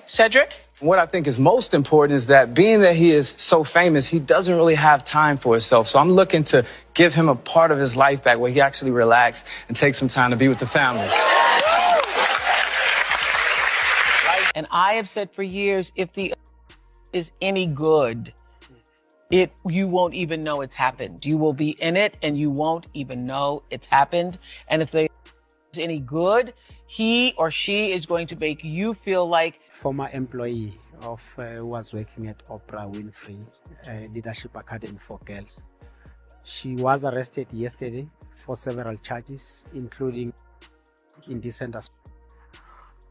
Cedric? What I think is most important is that being that he is so famous, he doesn't really have time for himself. So I'm looking to give him a part of his life back where he actually relax and take some time to be with the family. And I have said for years, if the is any good, you won't even know it's happened. You will be in it and you won't even know it's happened. And if they is any good, he or she is going to make you feel like former employee of who was working at Oprah Winfrey Leadership Academy for Girls. She was arrested yesterday for several charges, including indecent assault,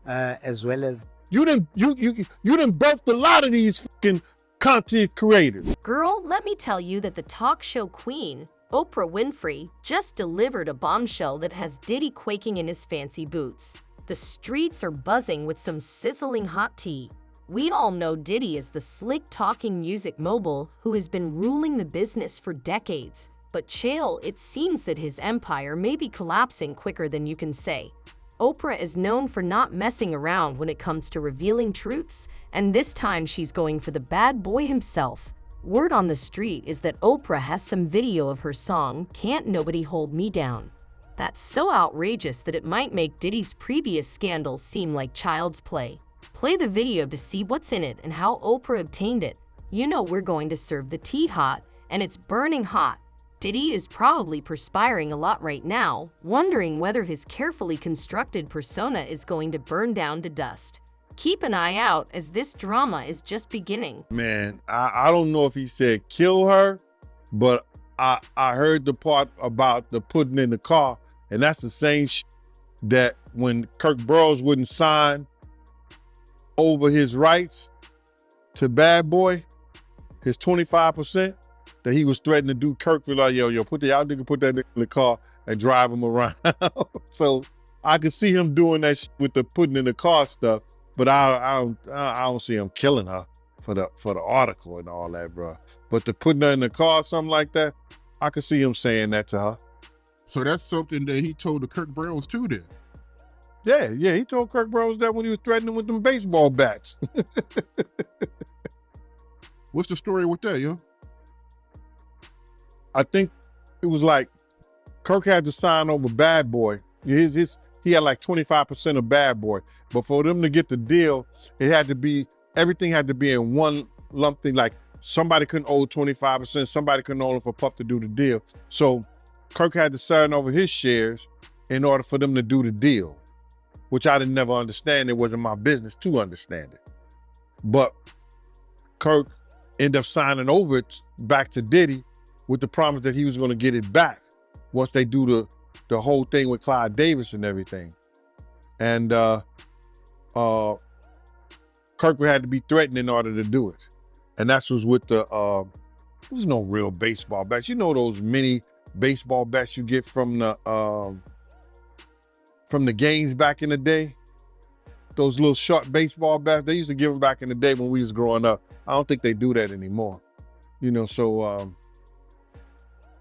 as well as you done birthed a lot of these fucking content creators. Girl, let me tell you that the talk show queen, Oprah Winfrey, just delivered a bombshell that has Diddy quaking in his fancy boots. The streets are buzzing with some sizzling hot tea. We all know Diddy is the slick-talking music mogul who has been ruling the business for decades. But chill, it seems that his empire may be collapsing quicker than you can say. Oprah is known for not messing around when it comes to revealing truths, and this time she's going for the bad boy himself. Word on the street is that Oprah has some video of her song, Can't Nobody Hold Me Down. That's so outrageous that it might make Diddy's previous scandals seem like child's play. Play the video to see what's in it and how Oprah obtained it. You know we're going to serve the tea hot, and it's burning hot. Diddy is probably perspiring a lot right now, wondering whether his carefully constructed persona is going to burn down to dust. Keep an eye out as this drama is just beginning. Man, I don't know if he said kill her, but I heard the part about the putting in the car, and that's the same that when Kirk Burroughs wouldn't sign over his rights to Bad Boy, his 25%, that he was threatening to do. Kirk was like, yo, y'all nigga put that in the car and drive him around. So I could see him doing that shit with the putting in the car stuff, but I don't see him killing her for the article and all that, bro. But the putting her in the car, something like that, I could see him saying that to her. So that's something that he told the Kirk Burroughs too then? Yeah, he told Kirk Burroughs that when he was threatening with them baseball bats. What's the story with that, yo? I think it was like Kirk had to sign over Bad Boy. He had like 25% of Bad Boy. But for them to get the deal, everything had to be in one lump thing. Like somebody couldn't owe 25%, somebody couldn't owe him for Puff to do the deal. So Kirk had to sign over his shares in order for them to do the deal, which I didn't never understand. It wasn't my business to understand it. But Kirk ended up signing over it back to Diddy with the promise that he was going to get it back once they do the whole thing with Clive Davis and everything. And Kirk had to be threatened in order to do it. And that was with there was no real baseball bats. You know those mini baseball bats you get from the games back in the day? Those little short baseball bats, they used to give them back in the day when we was growing up. I don't think they do that anymore. You know, so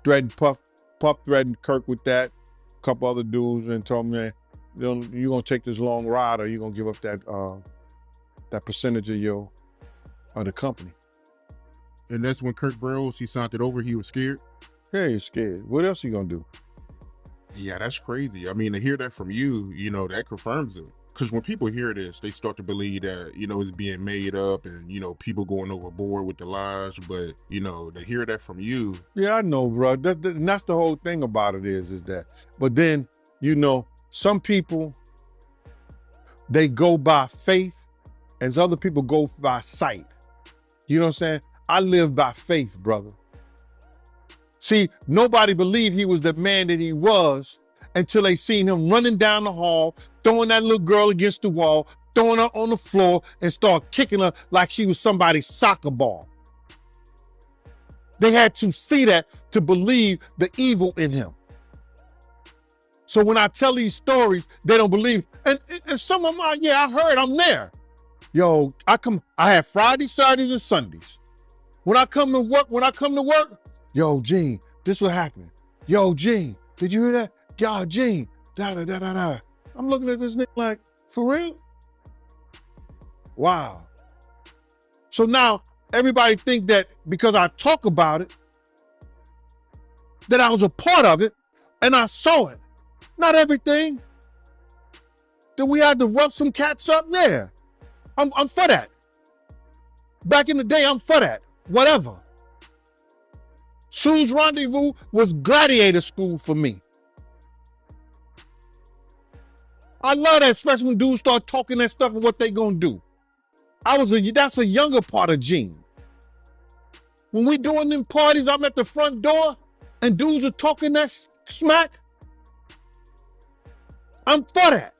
threatened Puff threatened Kirk with that, a couple other dudes, and told me, you're gonna take this long ride or you're gonna give up that percentage of the company. And that's when Kirk Burroughs, he signed it over, he was scared? Yeah, he's scared. What else he gonna do? Yeah, that's crazy. I mean, to hear that from you, that confirms it. Because when people hear this, they start to believe that, it's being made up and, people going overboard with the lies. But, to hear that from you. Yeah, I know, bro. That's the whole thing about it is that. But then, some people, they go by faith and other people go by sight. You know what I'm saying? I live by faith, brother. See, nobody believed he was the man that he was until they seen him running down the hall, throwing that little girl against the wall, throwing her on the floor, and start kicking her like she was somebody's soccer ball. They had to see that to believe the evil in him. So when I tell these stories, they don't believe. And some of them are, I heard, I'm there. Yo, I have Fridays, Saturdays, and Sundays. When I come to work, yo, Gene, this what happened. Yo, Gene, did you hear that? Yo, Gene, da-da-da-da-da. I'm looking at this nigga like, for real? Wow. So now everybody think that because I talk about it, that I was a part of it and I saw it. Not everything. Then we had to rough some cats up there. I'm for that. Back in the day, I'm for that. Whatever. Sue's Rendezvous was gladiator school for me. I love that, especially when dudes start talking that stuff and what they gonna do. That's a younger part of Gene. When we doing them parties, I'm at the front door and dudes are talking that smack. I'm for that.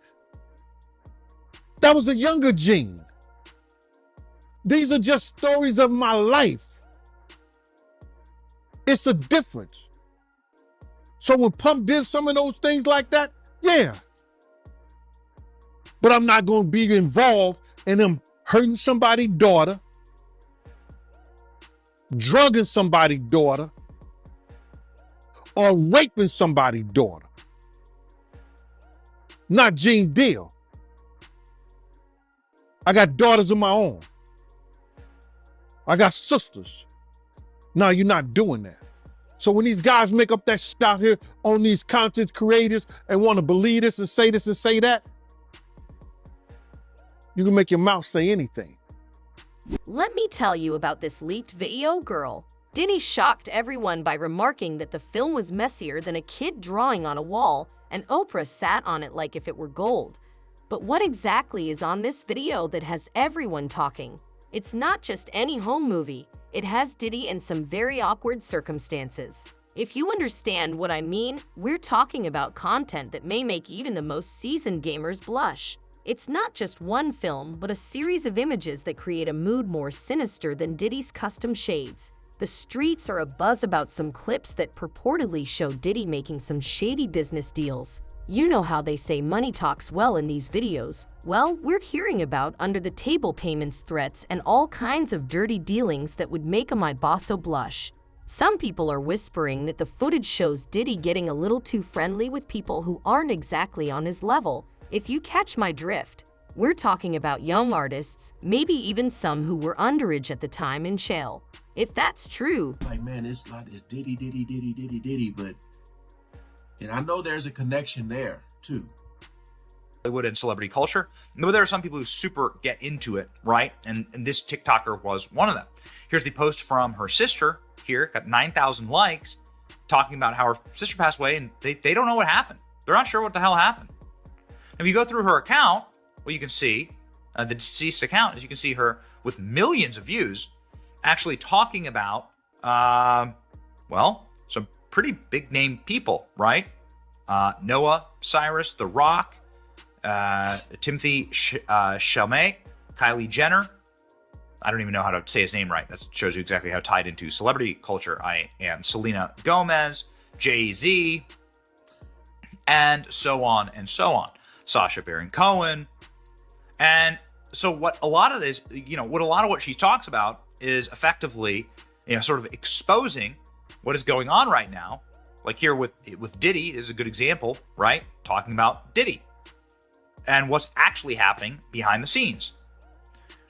That was a younger Gene. These are just stories of my life. It's a difference. So when Puff did some of those things like that, yeah. But I'm not going to be involved in him hurting somebody's daughter, drugging somebody's daughter, or raping somebody's daughter. Not Gene Deal. I got daughters of my own. I got sisters. No, you're not doing that. So when these guys make up that shit out here on these content creators and want to believe this and say that, you can make your mouth say anything. Let me tell you about this leaked video, girl. Diddy shocked everyone by remarking that the film was messier than a kid drawing on a wall, and Oprah sat on it like if it were gold. But what exactly is on this video that has everyone talking? It's not just any home movie. It has Diddy in some very awkward circumstances. If you understand what I mean, we're talking about content that may make even the most seasoned gamers blush. It's not just one film, but a series of images that create a mood more sinister than Diddy's custom shades. The streets are abuzz about some clips that purportedly show Diddy making some shady business deals. You know how they say money talks well in these videos. Well, we're hearing about under-the-table payments, threats, and all kinds of dirty dealings that would make a my bosso blush. Some people are whispering that the footage shows Diddy getting a little too friendly with people who aren't exactly on his level. If you catch my drift, we're talking about young artists, maybe even some who were underage at the time in jail. If that's true, like, man, it's Diddy, but and I know there's a connection there too. Hollywood and celebrity culture, but there are some people who super get into it, right? And this TikToker was one of them. Here's the post from her sister here, got 9,000 likes, talking about how her sister passed away and they don't know what happened. They're not sure what the hell happened. If you go through her account, what you can see, the deceased account, is you can see her with millions of views actually talking about, well, some pretty big name people, right? Noah Cyrus, The Rock, Timothy Chalamet, Kylie Jenner. I don't even know how to say his name right. That shows you exactly how tied into celebrity culture I am. Selena Gomez, Jay-Z, and so on and so on. Sacha Baron Cohen. And so what a lot of this, what she talks about is effectively, sort of exposing what is going on right now. Like here with Diddy is a good example, right? Talking about Diddy and what's actually happening behind the scenes.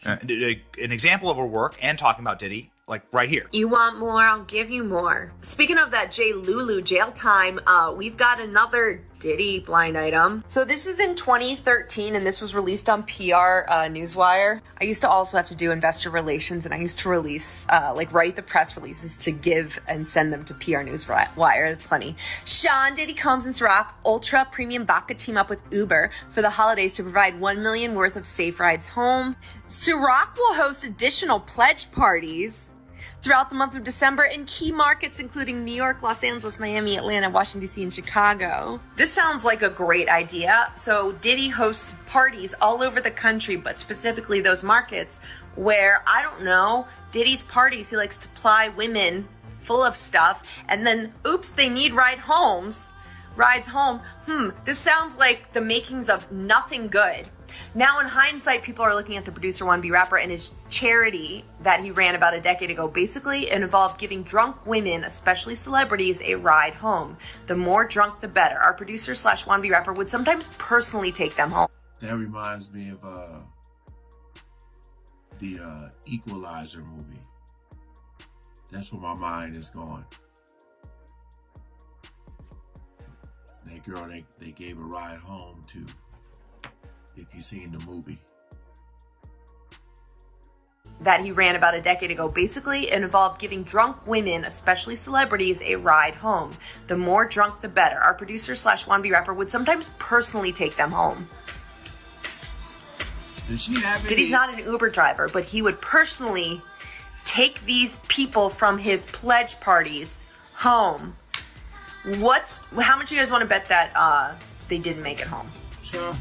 An example of her work and talking about Diddy, like right here. You want more? I'll give you more. Speaking of that J. Lulu jail time, we've got another Diddy blind item. So this is in 2013 and this was released on PR Newswire. I used to also have to do investor relations and I used to release, write the press releases to give and send them to PR Newswire. That's funny. Sean Diddy Combs and Ciroc Ultra Premium Vodka team up with Uber for the holidays to provide $1 million worth of safe rides home. Ciroc will host additional pledge parties throughout the month of December in key markets including New York, Los Angeles, Miami, Atlanta, Washington, D.C., and Chicago. This sounds like a great idea. So Diddy hosts parties all over the country, but specifically those markets where, I don't know, Diddy's parties, he likes to ply women full of stuff, and then, oops, they need rides home. This sounds like the makings of nothing good. Now, in hindsight, people are looking at the producer Wannabe Rapper and his charity that he ran about a decade ago. Basically, it involved giving drunk women, especially celebrities, a ride home. The more drunk, the better. Our producer / Wannabe Rapper would sometimes personally take them home. That reminds me of the Equalizer movie. That's where my mind is going. That girl they gave a ride home to, if you've seen the movie. That he ran about a decade ago. Basically, it involved giving drunk women, especially celebrities, a ride home. The more drunk, the better. Our producer slash wannabe rapper would sometimes personally take them home. Does she have any? Diddy's not an Uber driver, but he would personally take these people from his pledge parties home. How much you guys want to bet that they didn't make it home? Sure.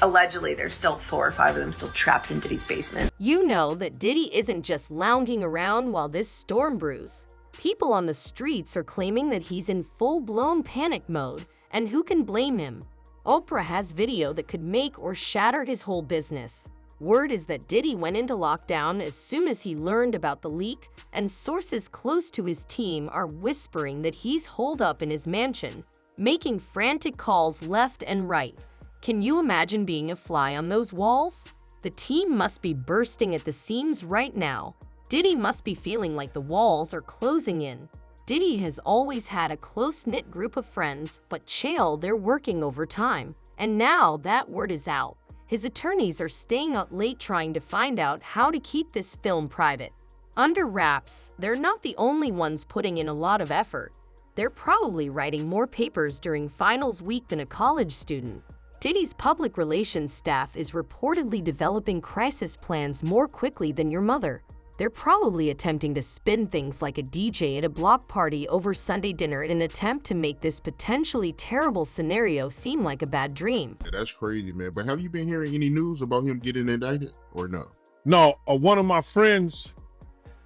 Allegedly, there's still 4 or 5 of them still trapped in Diddy's basement. You know that Diddy isn't just lounging around while this storm brews. People on the streets are claiming that he's in full-blown panic mode, and who can blame him? Oprah has video that could make or shatter his whole business. Word is that Diddy went into lockdown as soon as he learned about the leak, and sources close to his team are whispering that he's holed up in his mansion, making frantic calls left and right. Can you imagine being a fly on those walls? The team must be bursting at the seams right now. Diddy must be feeling like the walls are closing in. Diddy has always had a close-knit group of friends, but chill, they're working overtime. And now that word is out. His attorneys are staying up late trying to find out how to keep this film private. Under wraps, they're not the only ones putting in a lot of effort. They're probably writing more papers during finals week than a college student. Diddy's public relations staff is reportedly developing crisis plans more quickly than your mother. They're probably attempting to spin things like a DJ at a block party over Sunday dinner in an attempt to make this potentially terrible scenario seem like a bad dream. Yeah, that's crazy, man. But have you been hearing any news about him getting indicted or no? No, one of my friends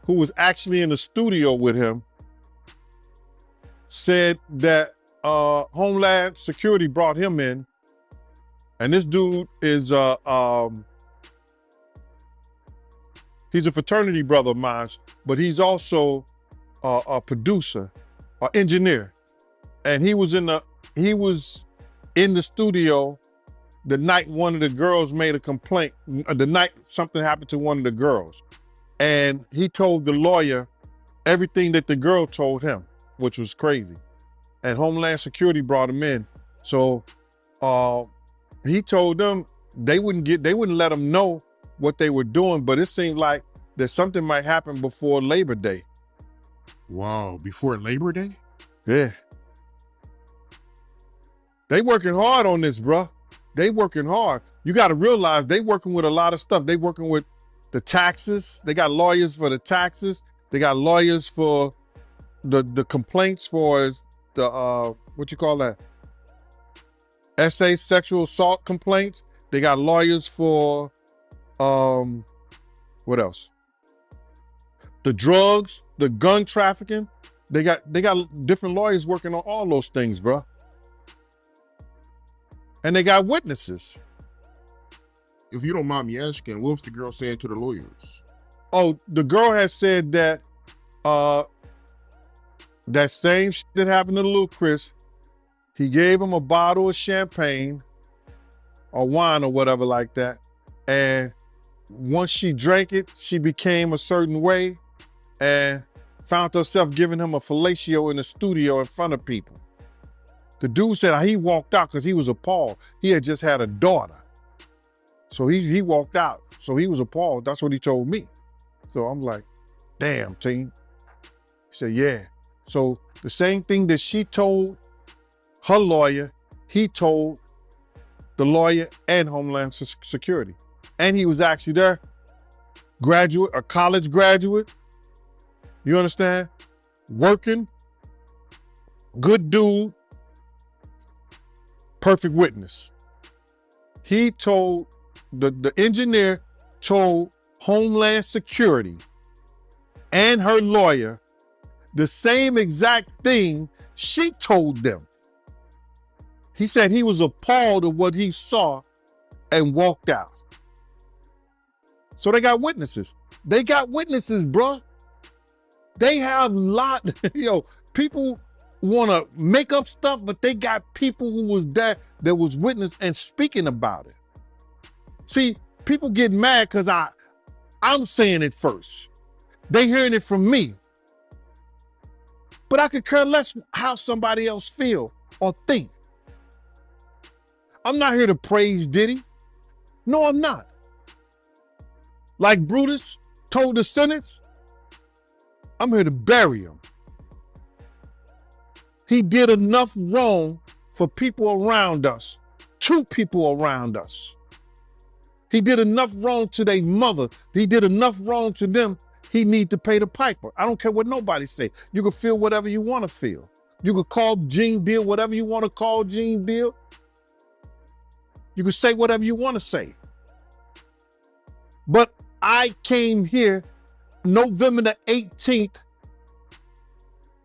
who was actually in the studio with him said that Homeland Security brought him in, and this dude is he's a fraternity brother of mine, but he's also a producer, an engineer, and he was in the studio the night one of the girls made a complaint. The night something happened to one of the girls, and he told the lawyer everything that the girl told him, which was crazy. And Homeland Security brought him in, so he told them they wouldn't let him know what they were doing, but it seemed like that something might happen before Labor Day. Wow, before Labor Day? Yeah. They working hard on this, bruh. They working hard. You got to realize they working with a lot of stuff. They working with the taxes. They got lawyers for the taxes. They got lawyers for the complaints for the, what you call that? SA sexual assault complaints. They got lawyers for, what else? The drugs, the gun trafficking. They got different lawyers working on all those things, bro. And they got witnesses. If you don't mind me asking, what was the girl saying to the lawyers? Oh, the girl has said that that same shit that happened to little Chris, he gave him a bottle of champagne or wine or whatever like that. And once she drank it, she became a certain way and found herself giving him a fellatio in the studio in front of people. The dude said he walked out because he was appalled. He had just had a daughter. So he walked out. So he was appalled. That's what he told me. So I'm like, damn, team. He said, yeah. So the same thing that she told her lawyer, he told the lawyer and Homeland Security. And he was actually there, a college graduate, you understand? Working, good dude, perfect witness. He told, the engineer told Homeland Security and her lawyer the same exact thing she told them. He said he was appalled at what he saw and walked out. So they got witnesses. They got witnesses, bruh. They have a lot, people want to make up stuff, but they got people who was there that was witness and speaking about it. See, people get mad because I I'm saying it first. They hearing it from me. But I could care less how somebody else feel or think. I'm not here to praise Diddy. No, I'm not. Like Brutus told the sentence, I'm here to bury him. He did enough wrong for people around us, to people around us. He did enough wrong to their mother. He did enough wrong to them. He need to pay the piper. I don't care what nobody say. You can feel whatever you want to feel. You can call Gene Deal whatever you want to call Gene Deal. You can say whatever you want to say. But I came here November the 18th,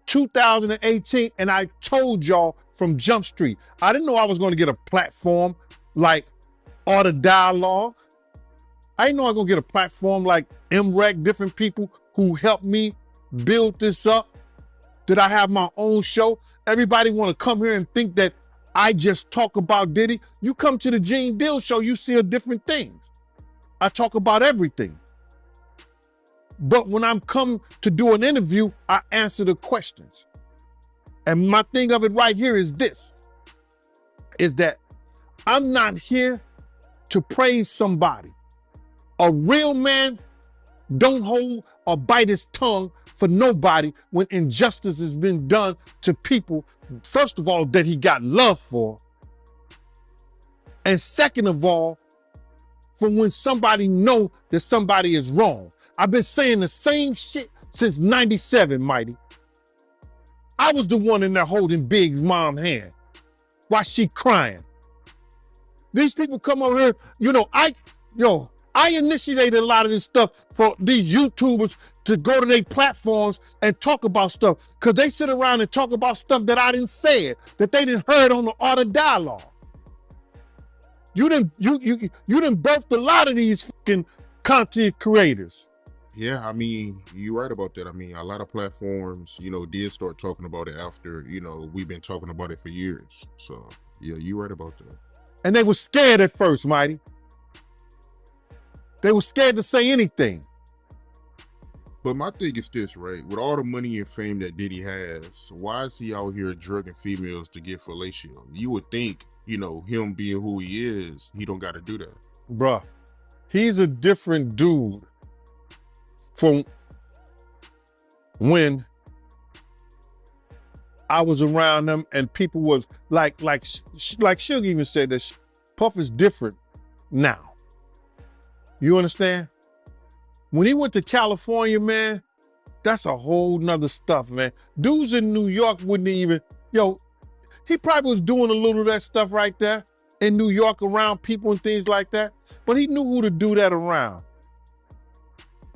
2018, and I told y'all from Jump Street, I didn't know I was going to get a platform like Art of Dialogue. I didn't know I was going to get a platform like MREC, different people who helped me build this up. Did I have my own show? Everybody want to come here and think that I just talk about Diddy. You come to the Gene Deal show, you see a different things. I talk about everything. But when I'm come to do an interview, I answer the questions. And my thing of it right here is this, is that I'm not here to praise somebody. A real man don't hold or bite his tongue for nobody when injustice has been done to people, first of all, that he got love for. And second of all, for when somebody know that somebody is wrong. I've been saying the same shit since 97, Mighty. I was the one in there holding Big's mom's hand while she crying. These people come over here, I initiated a lot of this stuff for these YouTubers to go to their platforms and talk about stuff, because they sit around and talk about stuff that I didn't say, that they didn't heard on the Art of Dialogue. You didn't birthed a lot of these fucking content creators. Yeah, I mean, you're right about that. I mean, a lot of platforms, did start talking about it after, we've been talking about it for years. So, yeah, you're right about that. And they were scared at first, Mighty. They were scared to say anything. But my thing is this, right? With all the money and fame that Diddy has, why is he out here drugging females to get fellatio? You would think, him being who he is, he don't got to do that. Bruh, he's a different dude from when I was around them and people was like Suge even said that Puff is different now. You understand? When he went to California, man, that's a whole nother stuff, man. Dudes in New York wouldn't even, he probably was doing a little of that stuff right there in New York around people and things like that, but he knew who to do that around.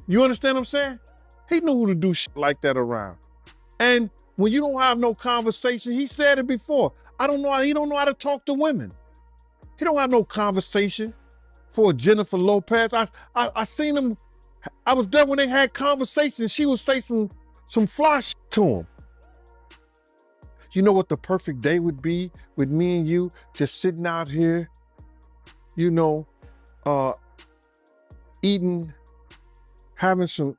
You understand what I'm saying? He knew who to do shit like that around. And when you don't have no conversation, he said it before, he don't know how to talk to women. He don't have no conversation for Jennifer Lopez. I seen him, I was there when they had conversations. She would say some fly shit to him. You know what the perfect day would be with me and you just sitting out here, eating,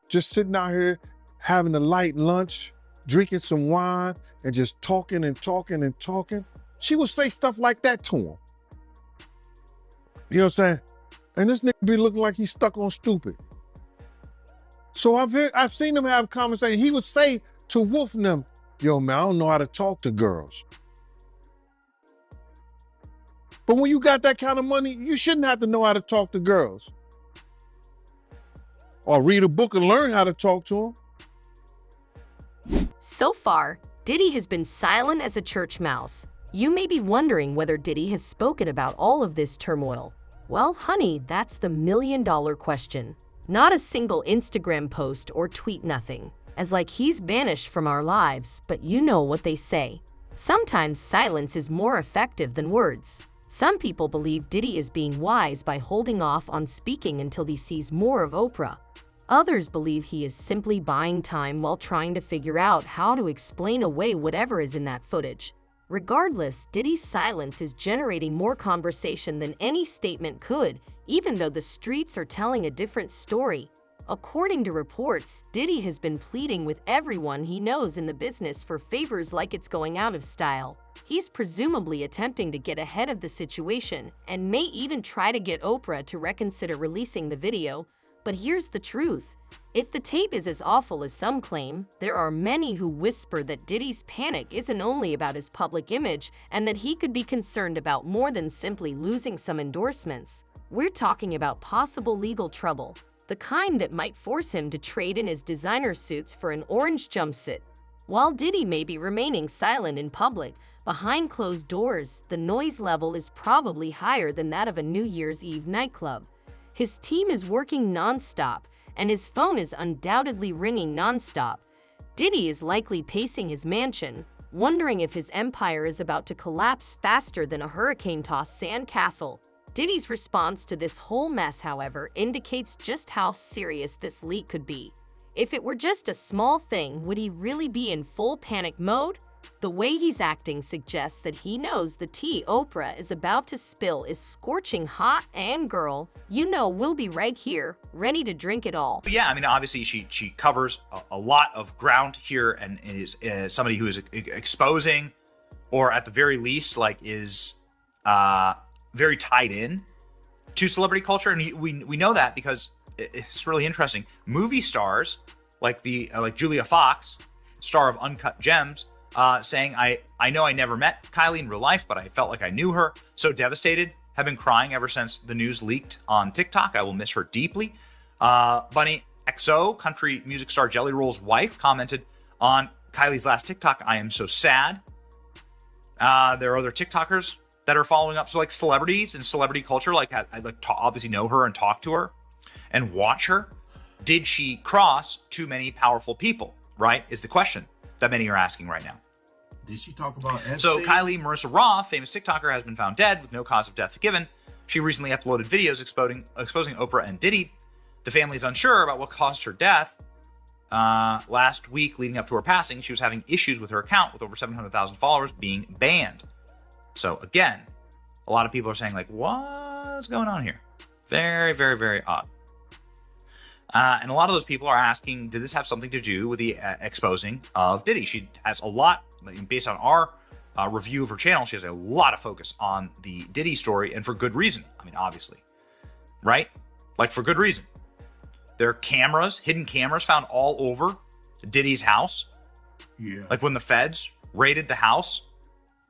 just sitting out here, having a light lunch, drinking some wine, and just talking and talking and talking. She would say stuff like that to him. You know what I'm saying? And this nigga be looking like he's stuck on stupid. So I've seen him have conversations. He would say to Wolf and them, yo, man, I don't know how to talk to girls. But when you got that kind of money, you shouldn't have to know how to talk to girls. Or read a book and learn how to talk to them. So far, Diddy has been silent as a church mouse. You may be wondering whether Diddy has spoken about all of this turmoil. Well, honey, that's the million-dollar question. Not a single Instagram post or tweet, nothing. As like he's vanished from our lives, but you know what they say. Sometimes silence is more effective than words. Some people believe Diddy is being wise by holding off on speaking until he sees more of Oprah. Others believe he is simply buying time while trying to figure out how to explain away whatever is in that footage. Regardless, Diddy's silence is generating more conversation than any statement could, even though the streets are telling a different story. According to reports, Diddy has been pleading with everyone he knows in the business for favors like it's going out of style. He's presumably attempting to get ahead of the situation and may even try to get Oprah to reconsider releasing the video. But here's the truth. If the tape is as awful as some claim, there are many who whisper that Diddy's panic isn't only about his public image and that he could be concerned about more than simply losing some endorsements. We're talking about possible legal trouble, the kind that might force him to trade in his designer suits for an orange jumpsuit. While Diddy may be remaining silent in public, behind closed doors, the noise level is probably higher than that of a New Year's Eve nightclub. His team is working non-stop, and his phone is undoubtedly ringing non-stop. Diddy is likely pacing his mansion, wondering if his empire is about to collapse faster than a hurricane-tossed sandcastle. Diddy's response to this whole mess, however, indicates just how serious this leak could be. If it were just a small thing, would he really be in full panic mode? The way he's acting suggests that he knows the tea Oprah is about to spill is scorching hot, and girl, you know we'll be right here, ready to drink it all. Yeah, I mean, obviously she covers a lot of ground here and is somebody who is exposing, or at the very least, like is very tied in to celebrity culture, and we know that because it's really interesting. Movie stars like Julia Fox, star of Uncut Gems, saying, I know I never met Kylie in real life, but I felt like I knew her. So devastated, have been crying ever since the news leaked on TikTok. I will miss her deeply. Bunny XO, country music star Jelly Roll's wife, commented on Kylie's last TikTok, I am so sad. There are other TikTokers that are following up. So like celebrities and celebrity culture, like I obviously know her and talk to her and watch her. Did she cross too many powerful people, right? Is the question that many are asking right now. Did she talk about Epstein? So Kylie Marissa Raw, famous TikToker, has been found dead with no cause of death given. She recently uploaded videos exposing Oprah and Diddy. The family is unsure about what caused her death. Last week, leading up to her passing, she was having issues with her account with over 700,000 followers being banned. So again, a lot of people are saying like, what's going on here? Very, very, very odd. And a lot of those people are asking, did this have something to do with the exposing of Diddy? She has a lot, based on our review of her channel, she has a lot of focus on the Diddy story, and for good reason. I mean, obviously, right? Like for good reason. There are cameras, hidden cameras found all over Diddy's house. Yeah. Like when the feds raided the house,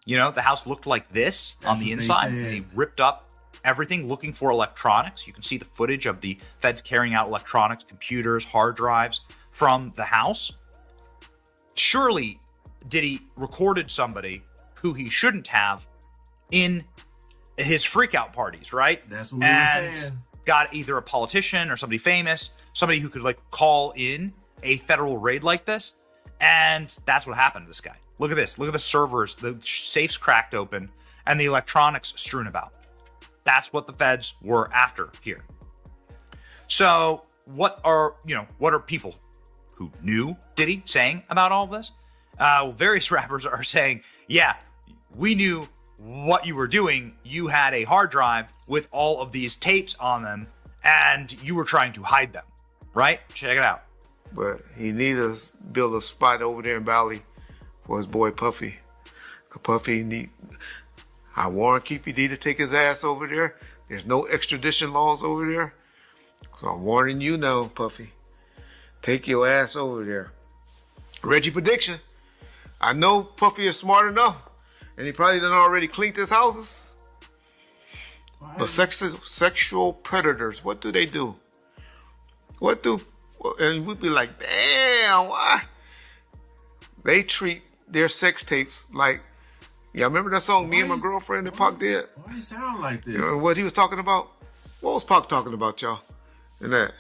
you know, the house looked like this on the inside. They ripped up everything looking for electronics. You can see the footage of the feds carrying out electronics, computers, hard drives from the house. Surely Diddy recorded somebody who he shouldn't have in his freakout parties, right? That's what we were saying. Got either a politician or somebody famous, somebody who could like call in a federal raid like this. And that's what happened to this guy. Look at this. Look at the servers, the safes cracked open, and the electronics strewn about. That's what the feds were after here. So what are people who knew Diddy saying about all of this? Various rappers are saying, yeah, we knew what you were doing. You had a hard drive with all of these tapes on them, and you were trying to hide them, right? Check it out. But he need to build a spot over there in Valley for his boy Puffy. I warn Keefy D to take his ass over there. There's no extradition laws over there. So I'm warning you now, Puffy. Take your ass over there. Reggie prediction. I know Puffy is smart enough, and he probably done already cleaned his houses. But sexual predators, what do they do? And we'd be like, damn, why? They treat their sex tapes like, yeah, remember that song, Me and My Girlfriend, that Pac did? Why it sound like this? You know what he was talking about? What was Pac talking about, y'all? And that.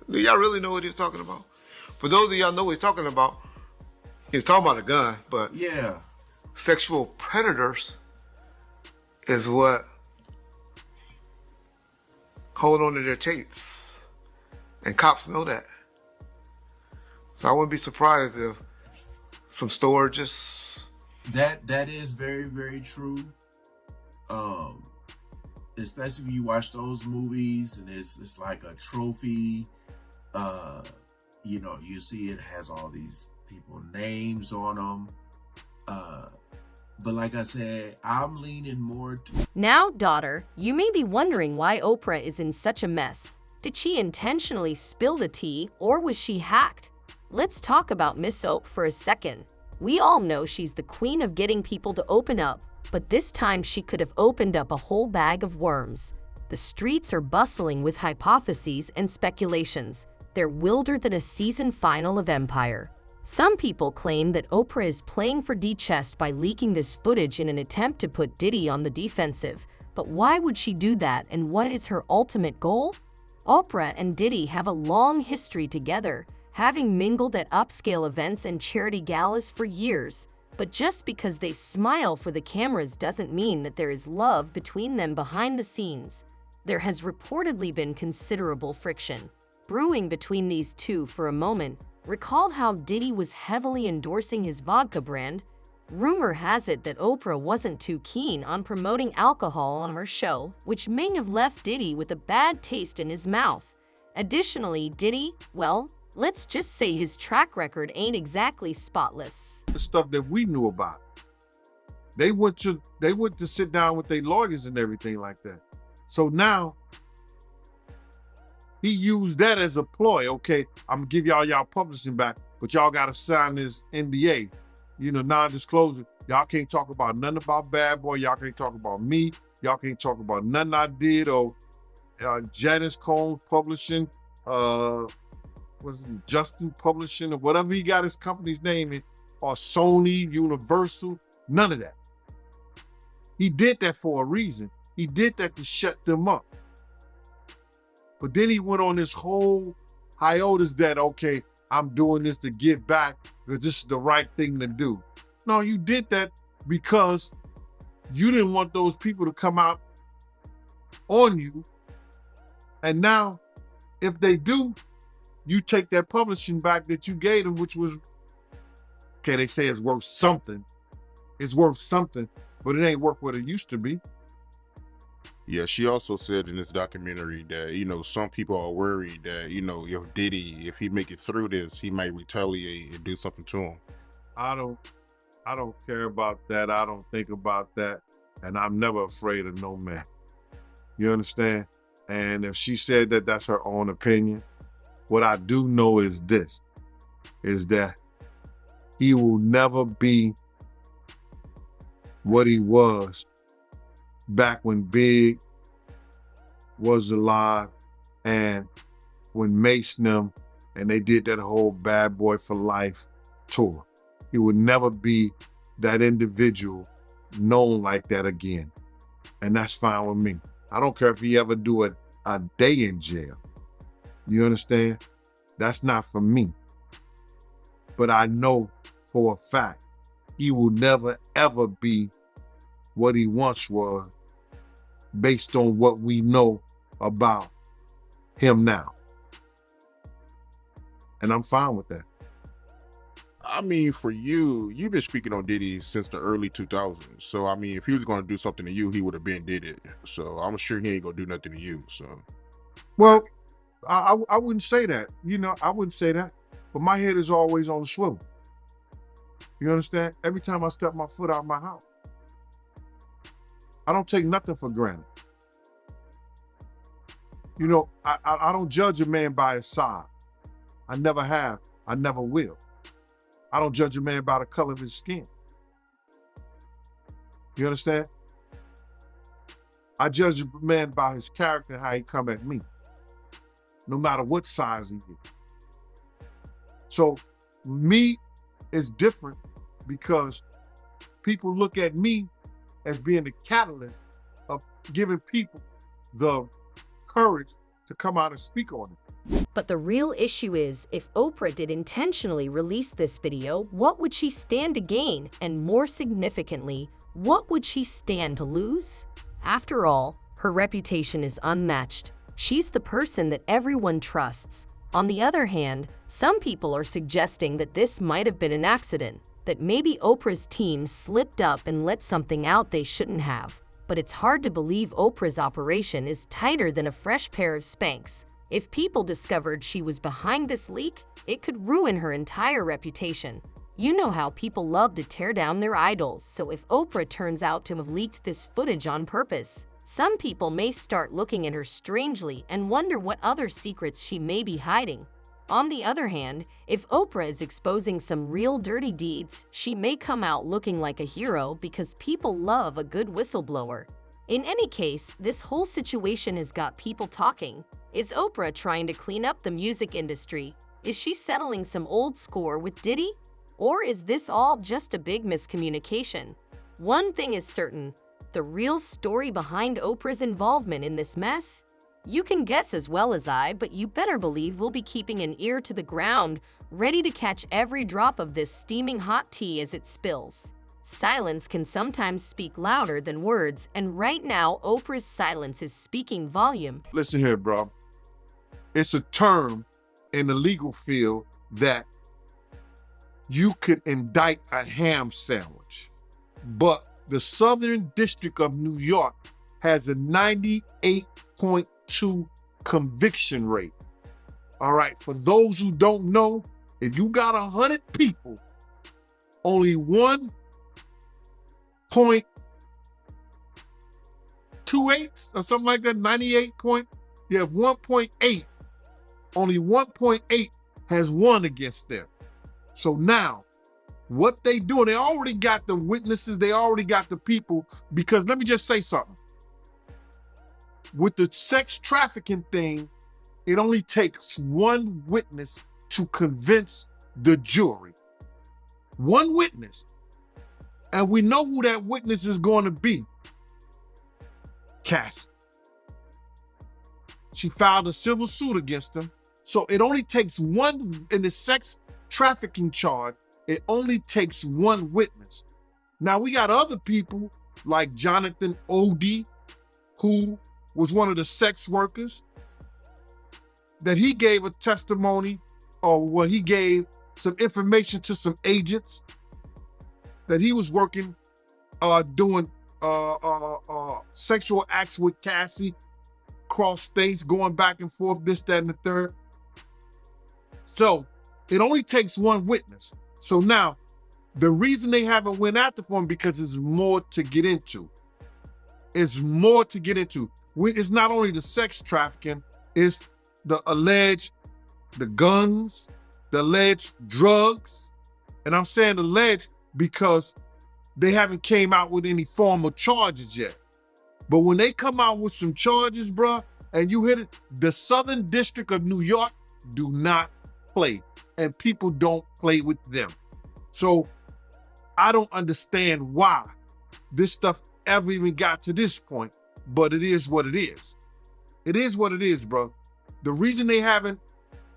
Do y'all really know what he was talking about? For those of y'all know what he's talking about, he's talking about a gun, but yeah, sexual predators is what hold on to their tapes. And cops know that. So I wouldn't be surprised if some storages. That is very, very true. Especially when you watch those movies and it's like a trophy You know, you see it has all these people names on them. But like I said, I'm leaning more to... Now, daughter, you may be wondering why Oprah is in such a mess. Did she intentionally spill the tea, or was she hacked? Let's talk about Miss Oprah for a second. We all know she's the queen of getting people to open up, but this time she could have opened up a whole bag of worms. The streets are bustling with hypotheses and speculations. They're wilder than a season final of Empire. Some people claim that Oprah is playing for D-Chest by leaking this footage in an attempt to put Diddy on the defensive. But why would she do that, and what is her ultimate goal? Oprah and Diddy have a long history together, having mingled at upscale events and charity galas for years. But just because they smile for the cameras doesn't mean that there is love between them behind the scenes. There has reportedly been considerable friction brewing between these two for a moment. Recall how Diddy was heavily endorsing his vodka brand? Rumor has it that Oprah wasn't too keen on promoting alcohol on her show, which may have left Diddy with a bad taste in his mouth. Additionally, Diddy, well, let's just say his track record ain't exactly spotless. The stuff that we knew about. They went to sit down with their lawyers and everything like that. So now he used that as a ploy. Okay, I'm gonna give y'all publishing back, but y'all gotta sign this NDA, non-disclosure. Y'all can't talk about nothing about Bad Boy. Y'all can't talk about me. Y'all can't talk about nothing I did or Janice Combs Publishing, Justin Publishing or whatever he got his company's name in, or Sony, Universal, none of that. He did that for a reason. He did that to shut them up. But then he went on this whole hiatus that, okay, I'm doing this to give back because this is the right thing to do. No, you did that because you didn't want those people to come out on you. And now, if they do, you take that publishing back that you gave them, which was, okay, they say it's worth something. It's worth something, but it ain't worth what it used to be. Yeah, she also said in this documentary that, some people are worried that, if Diddy, if he make it through this, he might retaliate and do something to him. I don't care about that. I don't think about that. And I'm never afraid of no man. You understand? And if she said that that's her own opinion, what I do know is this, is that he will never be what he was back when Big was alive and when Mace and them, and they did that whole Bad Boy for Life tour. He would never be that individual known like that again. And that's fine with me. I don't care if he ever do a day in jail. You understand? That's not for me. But I know for a fact, he will never ever be what he once was based on what we know about him now. And I'm fine with that. I mean, for you, you've been speaking on Diddy since the early 2000s. So, I mean, if he was going to do something to you, he would have been did it. So I'm sure he ain't going to do nothing to you. So, well, I wouldn't say that. I wouldn't say that. But my head is always on the swivel. You understand? Every time I step my foot out of my house, I don't take nothing for granted. I don't judge a man by his side. I never have. I never will. I don't judge a man by the color of his skin. You understand? I judge a man by his character and how he come at me, no matter what size he is. So me is different because people look at me as being the catalyst of giving people the courage to come out and speak on it. But the real issue is, if Oprah did intentionally release this video, what would she stand to gain? And more significantly, what would she stand to lose? After all, her reputation is unmatched. She's the person that everyone trusts. On the other hand, some people are suggesting that this might have been an accident, that maybe Oprah's team slipped up and let something out they shouldn't have. But it's hard to believe Oprah's operation is tighter than a fresh pair of Spanx. If people discovered she was behind this leak, it could ruin her entire reputation. You know how people love to tear down their idols, so if Oprah turns out to have leaked this footage on purpose, some people may start looking at her strangely and wonder what other secrets she may be hiding. On the other hand, if Oprah is exposing some real dirty deeds, she may come out looking like a hero because people love a good whistleblower. In any case, this whole situation has got people talking. Is Oprah trying to clean up the music industry? Is she settling some old score with Diddy? Or is this all just a big miscommunication? One thing is certain, the real story behind Oprah's involvement in this mess? You can guess as well as I, but you better believe we'll be keeping an ear to the ground, ready to catch every drop of this steaming hot tea as it spills. Silence can sometimes speak louder than words, and right now, Oprah's silence is speaking volume. Listen here, bro. It's a term in the legal field that you could indict a ham sandwich, but the Southern District of New York has a 98.2 conviction rate. All right, for those who don't know, if you got 100 people, only 1.28 or something like that, 1.8, only 1.8 has won against them. So now, what they do, they already got the witnesses, they already got the people, because let me just say something. With the sex trafficking thing, it only takes one witness to convince the jury. One witness. And we know who that witness is going to be. Cassie. She filed a civil suit against him. So it only takes one, in the sex trafficking charge, it only takes one witness. Now we got other people like Jonathan Odie, who was one of the sex workers, that he gave a testimony, or he gave some information to some agents that he was working, doing sexual acts with Cassie, cross states, going back and forth, this, that, and the third. So it only takes one witness. So now, the reason they haven't went after him because there's more to get into. It's more to get into. It's not only the sex trafficking, it's the guns, the alleged drugs. And I'm saying alleged because they haven't came out with any formal charges yet. But when they come out with some charges, bruh, and you hit it, the Southern District of New York do not play. And people don't play with them. So I don't understand why this stuff ever even got to this point, but it is what it is. It is what it is, bro. The reason they haven't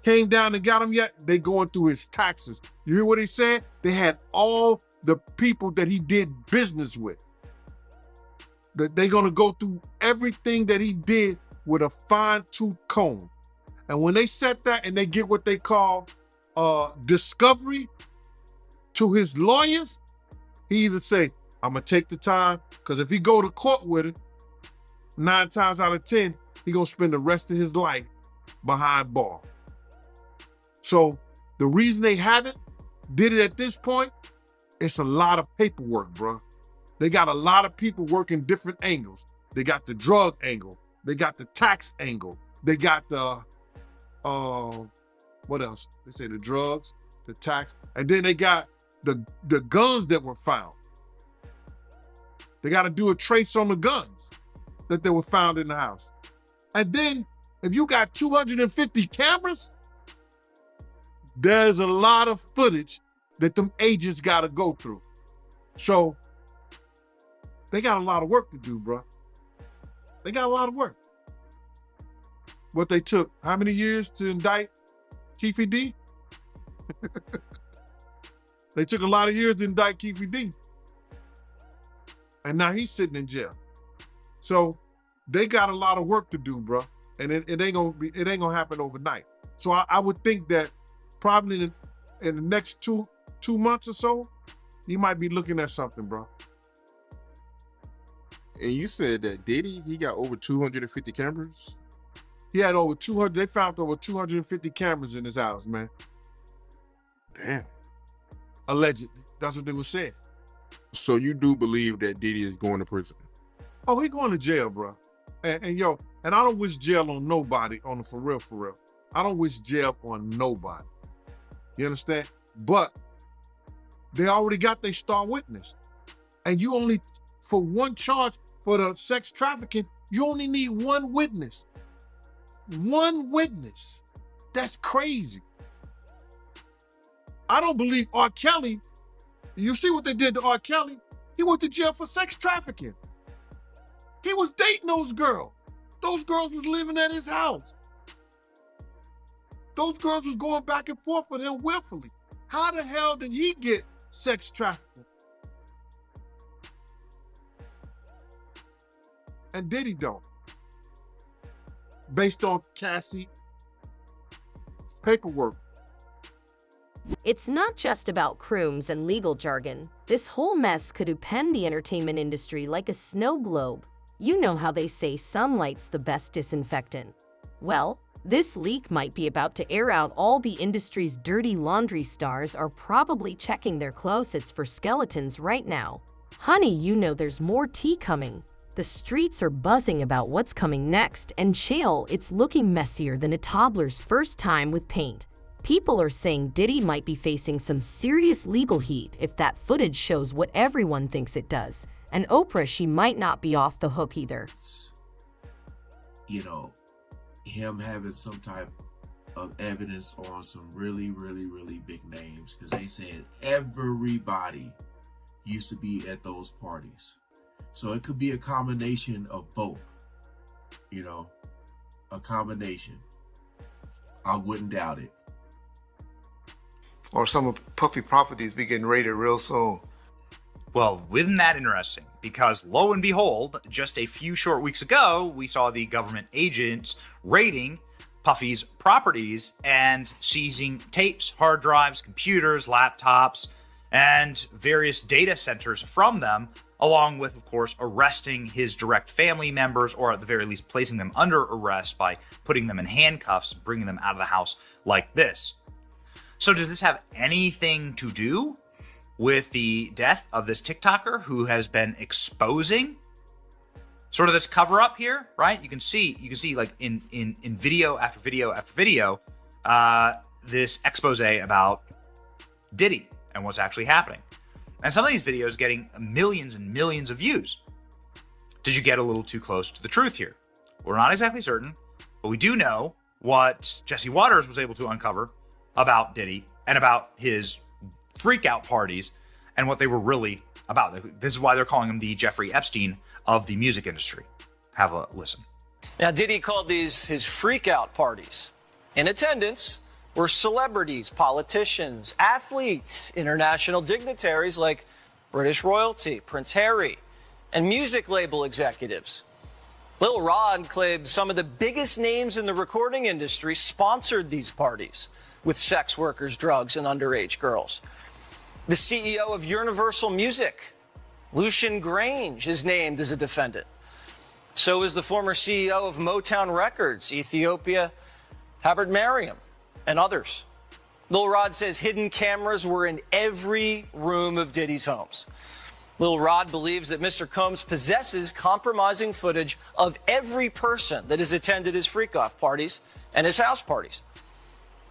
came down and got him yet, they going through his taxes. You hear what he said? They had all the people that he did business with. That they're gonna go through everything that he did with a fine-tooth comb. And when they set that and they get what they call discovery to his lawyers, he either say, I'm gonna take the time, because if he go to court with it, 9 times out of 10, he gonna spend the rest of his life behind bar. So the reason they haven't did it at this point, it's a lot of paperwork, bro. They got a lot of people working different angles. They got the drug angle. They got the tax angle. They got the, what else? They say the drugs, the tax, and then they got the guns that were found. They got to do a trace on the guns that they were found in the house. And then if you got 250 cameras, there's a lot of footage that them agents got to go through. So they got a lot of work to do, bro. They got a lot of work. What they took, how many years to indict Keefe D? They took a lot of years to indict Keefe D. And now he's sitting in jail. So they got a lot of work to do, bro. And it ain't gonna happen overnight. So I would think that probably in the next two months or so, you might be looking at something, bro. And you said that Diddy, he got over 250 cameras? He had over 200, they found over 250 cameras in his house, man. Damn. Allegedly. That's what they were saying. So you do believe that Diddy is going to prison? Oh, he going to jail, bro. And yo, and I don't wish jail on nobody, on the for real, for real. I don't wish jail on nobody. You understand? But they already got their star witness. And you only, for one charge for the sex trafficking, you only need one witness. One witness. That's crazy. I don't believe R. Kelly, you see what they did to R. Kelly? He went to jail for sex trafficking. He was dating those girls. Those girls was living at his house. Those girls was going back and forth with him willfully. How the hell did he get sex trafficking? And Diddy don't. Based on Cassie paperwork. It's not just about crooms and legal jargon. This whole mess could upend the entertainment industry like a snow globe. You know how they say sunlight's the best disinfectant. Well, this leak might be about to air out all the industry's dirty laundry. Stars are probably checking their closets for skeletons right now. Honey, you know there's more tea coming. The streets are buzzing about what's coming next, and chill, it's looking messier than a toddler's first time with paint. People are saying Diddy might be facing some serious legal heat if that footage shows what everyone thinks it does. And Oprah, she might not be off the hook either. You know, him having some type of evidence on some really, really, really big names, because they said everybody used to be at those parties. So it could be a combination of both, you know, a combination. I wouldn't doubt it. Or some of Puffy properties be getting raided real soon. Well, isn't that interesting? Because lo and behold, just a few short weeks ago, we saw the government agents raiding Puffy's properties and seizing tapes, hard drives, computers, laptops, and various data centers from them, along with, of course, arresting his direct family members, or at the very least placing them under arrest by putting them in handcuffs, bringing them out of the house like this. So does this have anything to do with the death of this TikToker who has been exposing sort of this cover up here, right? You can see like in video after video after video, this expose about Diddy and what's actually happening. And some of these videos getting millions and millions of views. Did you get a little too close to the truth here? We're not exactly certain, but we do know what Jesse Waters was able to uncover about Diddy and about his freak out parties and what they were really about. This is why they're calling him the Jeffrey Epstein of the music industry. Have a listen. Now, Diddy called these his freak out parties. In attendance were celebrities, politicians, athletes, international dignitaries like British royalty, Prince Harry, and music label executives. Lil Rod claimed some of the biggest names in the recording industry sponsored these parties with sex workers, drugs, and underage girls. The CEO of Universal Music, Lucian Grange, is named as a defendant. So is the former CEO of Motown Records, Ethiopia Habert Mariam, and others. Lil Rod says hidden cameras were in every room of Diddy's homes. Lil Rod believes that Mr. Combs possesses compromising footage of every person that has attended his freak-off parties and his house parties.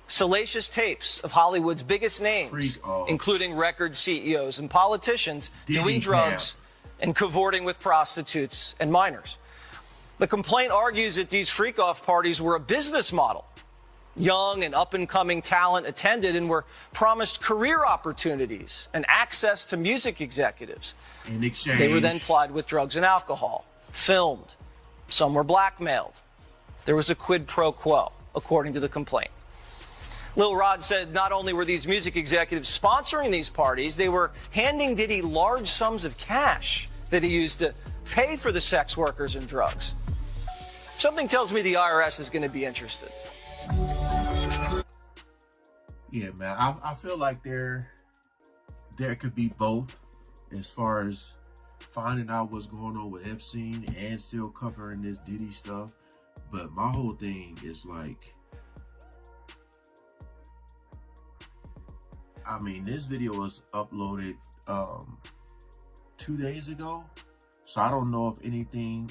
Salacious tapes of Hollywood's biggest names, including record CEOs and politicians, doing drugs and cavorting with prostitutes and minors. The complaint argues that these freak-off parties were a business model. Young and up-and-coming talent attended and were promised career opportunities and access to music executives. In exchange, they were then plied with drugs and alcohol, filmed. Some were blackmailed. There was a quid pro quo, according to the complaint. Lil Rod said not only were these music executives sponsoring these parties, they were handing Diddy large sums of cash that he used to pay for the sex workers and drugs. Something tells me the IRS is going to be interested. Yeah, man, I feel like there could be both as far as finding out what's going on with Epstein and still covering this Diddy stuff. But my whole thing is like, I mean, this video was uploaded 2 days ago, so I don't know if anything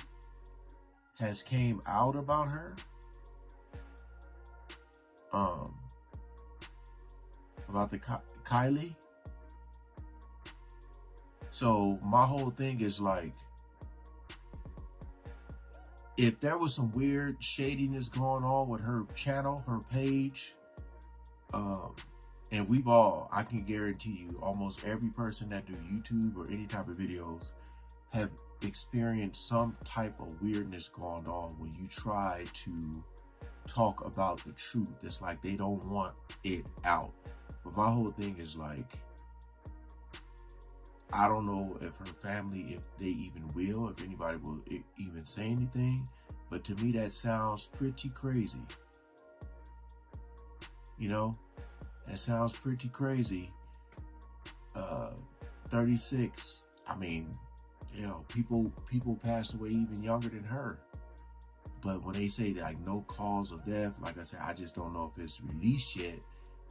has came out about her. About the Kylie. So my whole thing is like, if there was some weird shadiness going on with her channel, her page, and we've all, I can guarantee you, almost every person that do YouTube or any type of videos have experienced some type of weirdness going on when you try to talk about the truth. It's like they don't want it out. But my whole thing is like, I don't know if her family, if they even will, if anybody will even say anything, but to me that sounds pretty crazy. You know, that sounds pretty crazy. 36, I mean, you know, people pass away even younger than her. But when they say like no cause of death, like I said, I just don't know if it's released yet,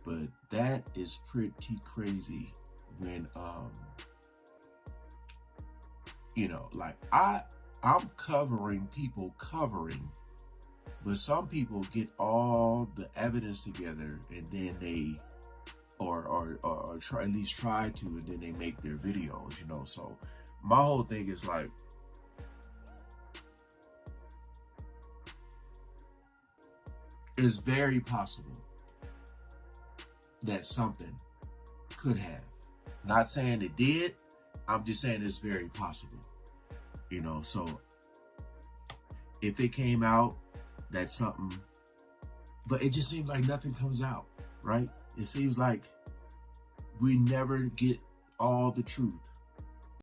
but that is pretty crazy when, you know, like I'm covering people covering, but some people get all the evidence together and then they, or try, at least try to, and then they make their videos, you know. So my whole thing is like, it's very possible that something could have. Not saying it did, I'm just saying it's very possible. You know, so if it came out, that's something, but it just seems like nothing comes out, right? It seems like we never get all the truth.